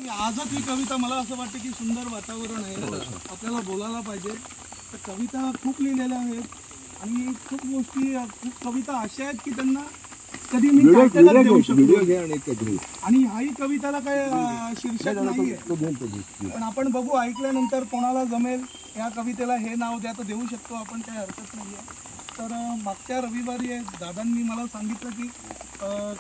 आजच ही कविता मला असं वाटतं की सुंदर वातावरण आहे, आपल्याला बोलायला पाहिजे. तर कविता खूप लिहिलेल्या आहेत आणि खूप गोष्टी, खूप कविता अशा आहेत की त्यांना कधी मी टायटलच देऊ शकतो. आणि हाही कविताला काय शीर्षक नाहीये, पण आपण बघू ऐकल्यानंतर कोणाला जमेल या कवितेला हे नाव द्या तर देऊ शकतो आपण, काही हरकत नाहीये. तर मागच्या रविवारी दादांनी मला सांगितलं की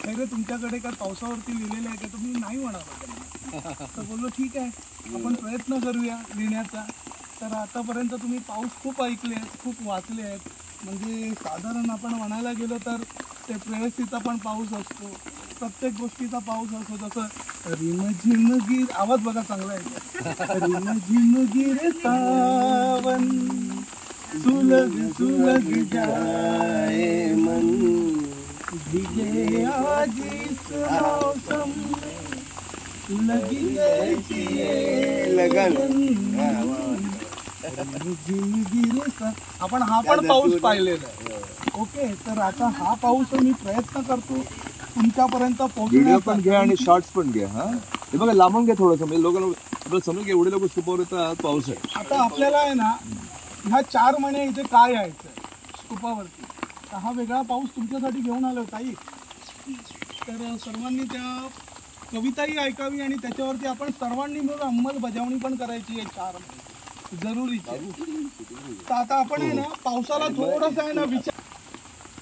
खैरे तुमच्याकडे काय पावसावरती लिहिलेलं आहे का, तुम्ही नाही म्हणाला. तर बोललो ठीक आहे, आपण प्रयत्न करूया लिहिण्याचा. तर आतापर्यंत तुम्ही पाऊस खूप ऐकले आहेत, खूप वाचले आहेत. म्हणजे साधारण आपण म्हणायला गेलो तर ते प्रेयसीचा पण पाऊस असतो, प्रत्येक गोष्टीचा पाऊस असतो. जसं रिमझिमगीर, आवाज बघा चांगला आहे, रिमझिमगीर सावन सुलग सुलग जाए मन, भीगे आज इस मौसम लगी ऐसी ये लगन. आपण हा पण पाऊस पाहिलेला आहे. ओके, तर आता हा पाऊस मी प्रयत्न करतो तुमच्यापर्यंत व्हिडिओ पण घ्या आणि शॉर्ट्स पण घ्या. हा हे बघा, लांबून घ्या थोडंसं, म्हणजे लोकांना आपल्याला समजून घ्या एवढे लोक स्तूपावर येतात, पाऊस आहे. आता आपल्याला आहे ना ह्या 4 महिने इथे काय यायचं स्तूपावरती, तर हा वेगळा पाऊस तुमच्यासाठी घेऊन आलो ताई. तर सर्वांनी त्या कविताही ऐकावी आणि त्याच्यावरती आपण सर्वांनी मिळून अंमलबजावणी पण करायची आहे. 4 महिने जरुरीची. तर आता आपण आहे ना पावसाला थोडंसं आहे ना विचार,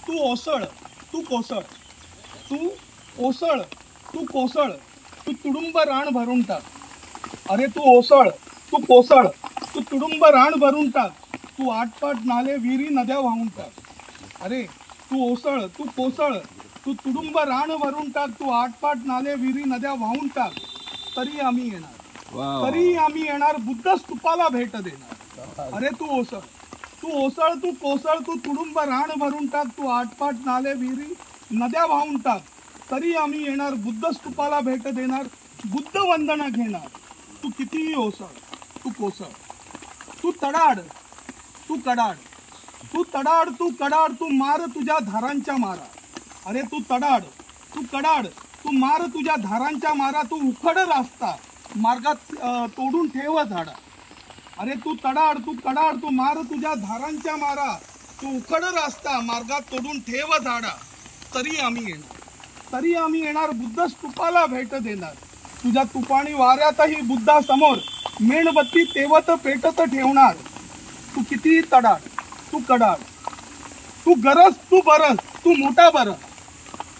तू ओसळ तू कोसळ, तू ओसळ तू कोसळ, तू तुडुंब रान भरून टाक. अरे तू ओसळ तू कोसळ, तू तुडुंब रान भरून टाक, तू आटपाट नाले विहिरी नद्या वाहून टाक. अरे तू ओसळ तू कोसळ, तू तुडुंब रान भरून टाक, तू आटपाट नाले विहिरी नद्या वाहून टाक, तरी आम्ही येणार, तरी आम्ही येणार, बुद्ध स्तूपाला भेट देणार. अरे तू ओसळ तू कोसळ, तू तुडुंब रान भरून टाक, तू आटपाट नाले विहिरी नद्या वाहून टाक, तरी आम्ही येणार, बुद्ध स्तूपाला भेट देणार, बुद्ध वंदना घेणार. तू कितीही ओसळ तू कोसळ, तू तडाड तू कडाड, तू तडाड तू कडाड, तू मार तुझ्या धारांच्या मारा. अरे तू तडाड तू कडाड, तू मार तुझ्या धारांच्या मारा, तू उखड रास्ता मार्गात तोडून ठेव झाडा. अरे तू तडाड तू कडाड, तू मार तुझ्या धारांच्या मारा, तू उखड रास्ता मार्गात तोडून ठेव झाडा, तरी आम्ही येणार, तरी आम्ही येणार, बुद्ध स्तूपाला भेट देणार. तुझ्या तुपाणी वाऱ्यातही बुद्धासमोर मेणबत्ती तेवत पेटत ठेवणार. तू किती तडाड तू कडाड, तू गरज तू बरस, तू मोठा बरस,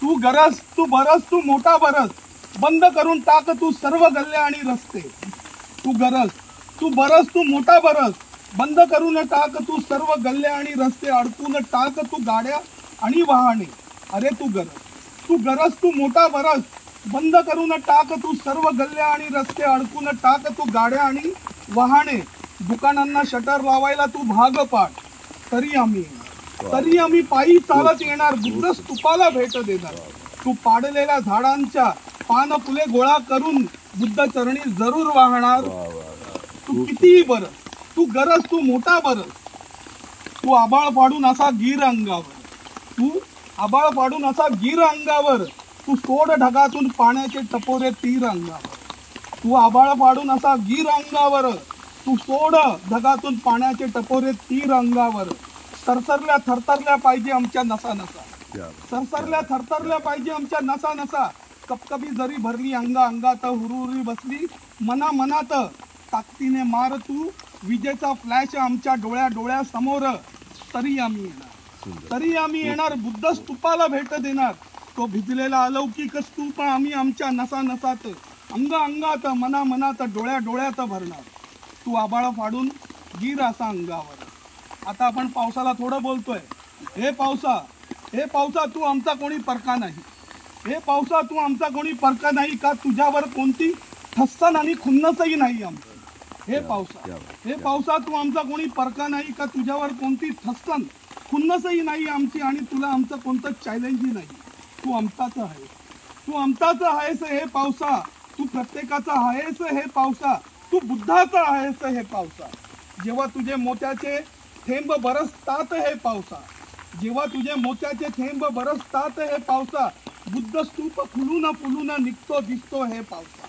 तू गरज तू बरस, तू मोठा बरस, बंद करून टाक तू सर्व गल्ल्या आणि रस्ते. तू गरज तू बरस, तू मोठा बरस, बंद करून टाक तू सर्व गल्ल्या आणि रस्ते, अडकून टाक तू गाड्या आणि वाहने. अरे तू गरज तू मोठा बरस, बंद करून टाक तू सर्व गल्ल्या आणि रस्ते, अडकून टाक तू गाड्या आणि वाहने. दुकानांना शटर लावायला तू भाग पाड, तरी आम्ही येणार, तरी आम्ही पायी चालत येणार, बुद्ध स्तूपाला भेट देणार. तू पाडलेल्या झाडांच्या पान फुले गोळा करून बुद्ध चरणी जरूर वाहणार. तू कितीही बरस, तू गरज तू मोठा बरस, तू आबाळ फाडून असा गिर अंगावर, तू आबाळ फाडून असा गिर अंगावर, तू सोड ढगातून पाण्याचे टपोरे तीर अंगावर. तू आबाळ फाडून असा गिर अंगावर, तू सोड ढगातून पाण्याचे टपोरे तीर अंगावर. सरसरल्या थरथरल्या पाहिजे आमच्या नसा नसा, सरसरल्या थरथरल्या पाहिजे आमच्या नसा नसा, कपकपी जरी भरली अंगा अंगात, हुरुहुरी बसली मना मनात, ताकदीने मार तू विजेचा फ्लॅश आमच्या डोळ्या डोळ्या समोर, तरी आम्ही येणार, तरी आम्ही येणार, बुद्ध स्तूपाला भेट देणार. तो भिजलेला अलौकिक स्तूप आम्ही आमच्या नसा नसात, अंग अंगात, मना मनात, डोळ्या डोळ्यात भरणार. तू आबाळ फाडून गिर असा अंगावर. आता आपण पावसाला थोडं बोलतोय. हे पावसा तू आमचा कोणी परका नाही, हे पावसा तू आमचा कोणी परका नाही, का तुझ्यावर कोणती ठस्सन आणि खुन्नसही नाही आमची. हे पावसा तू आमचा कोणी परका नाही, का तुझ्यावर कोणती ठस्सन खुन्नसही नाही आमची, आणि तुला आमचं कोणतं चॅलेंजही नाही. तू आमचाच आहेस, तू आमचाच आहेस हे पावसा, तू प्रत्येकाचा आहेस हे पावसा, तू बुद्धाचा आहेस हे पावसा. जेव्हा तुझे मोत्याचे थेंब बरसतात हे पावसा, जेव्हा तुझे मोत्याचे थेंब बरसतात हे पावसा, बुद्ध स्तूप फुलून फुलून निघतो दिसतो हे पावसा.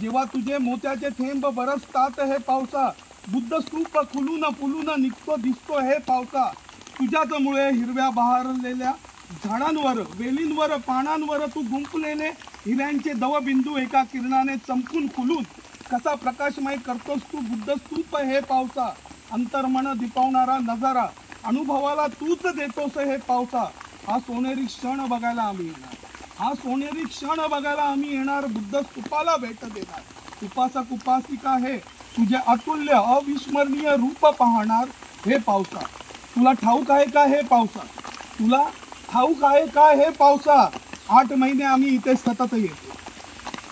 जेव्हा तुझे मोत्याचे थेंब बरसतात हे पावसा, बुद्ध स्तूप खुलून फुलून निघतो दिसतो हे पावसा. तुझ्याच मुळे हिरव्या बहरलेल्या झाडांवर, वेलींवर, पानांवर तू गुंफलेले हिऱ्यांचे दवबिंदू एका किरणाने चमकून खुलून कसा प्रकाशमय करतोस तू बुद्ध स्तूप हे पावसा. अंतर्मन दिपवणारा नजारा अनुभवाला तूच देतोस हे पावसा. हा सोनेरी क्षण बघायला आम्ही येणार, हा सोनेरी क्षण बघायला आम्ही येणार, बुद्ध स्तूपाला भेट देणार. उपासक उपासिका हे तुझे अतुल्य अविस्मरणीय रूप पाहणार हे पावसा. तुला ठाऊक आहे का हे पावसा, तुला ठाऊक आहे का हे पावसा. 8 महिने आम्ही इथे सतत येतो.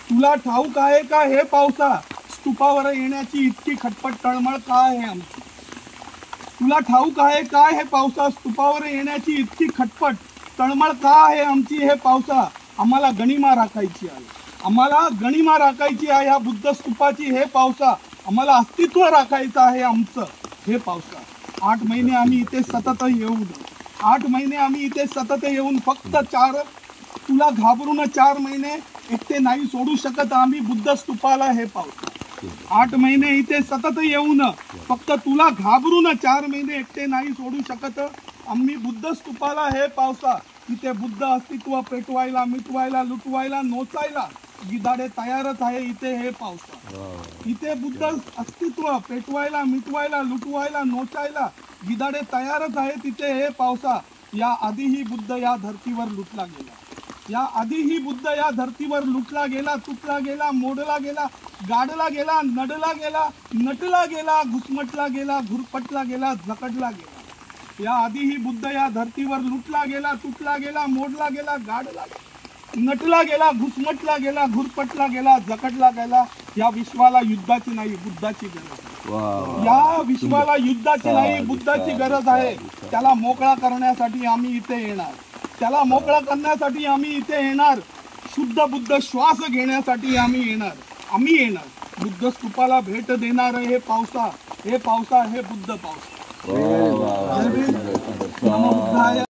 तुला ठाऊक आहे का हे पावसा, स्तूपावर येण्याची इतकी खटपट तळमळ का आहे आमची. तुला ठाऊक आहे का हे पावसा, स्तूपावर येण्याची इतकी खटपट तळमळ का आहे आमची हे पावसा. आम्हाला गणिमा राखायची आहे, आम्हाला गणिमा राखायची आहे या बुद्ध स्तूपाची हे पावसा. आम्हाला अस्तित्व राखायचं आहे आमचं हे पावसा. 8 महिने आम्ही इथे सतत येऊन, 8 महिने आम्ही इथे सतत येऊन फक्त तुला घाबरून 4 महिने एकटे नाही सोडू शकत आम्ही बुद्ध स्तूपाला हे पावसा. 8 महिने इथे सतत येऊन फक्त तुला घाबरून 4 महिने एकटे नाही सोडू शकत आम्ही बुद्ध स्तूपाला हे पावसा. इथे बुद्ध अस्तित्व पेटवायला, मिटवायला, लुटवायला, नोचायला गिधाडे तयारच आहे इथे हे पावसा. इथे बुद्ध अस्तित्व पेटवायला, मिटवायला, लुटवायला, नोचायला गिधाडे तयारच आहे तिथे हे पावसा. या आधीही बुद्ध या धर्तीवर लुटला गेला, या आधीही बुद्ध या धर्तीवर लुटला गेला, तुटला गेला, मोडला गेला, गाडला गेला, नडला गेला, नटला गेला, घुसमटला गेला, घुरपटला गेला, झकडला गेला. या आधीही बुद्ध या धर्तीवर लुटला गेला, तुटला गेला, मोडला गेला, गाडला गेला, नटला गेला, घुसमटला गेला, घुरपटला गेला, झकडला गेला. या विश्वाला युद्धाची नाही बुद्धाची गरज आहे. या विश्वाला युद्धाची नाही बुद्धाची गरज आहे. त्याला मोकळा करण्यासाठी आम्ही इथे येणार, त्याला मोकळा करण्यासाठी आम्ही इथे येणार. शुद्ध बुद्ध श्वास घेण्यासाठी आम्ही येणार, आम्ही येणार. बुद्ध स्तूपाला भेट देणार हे पावसा, हे पावसा, हे बुद्ध पावसा. जय भीम, नमो बुद्धाय.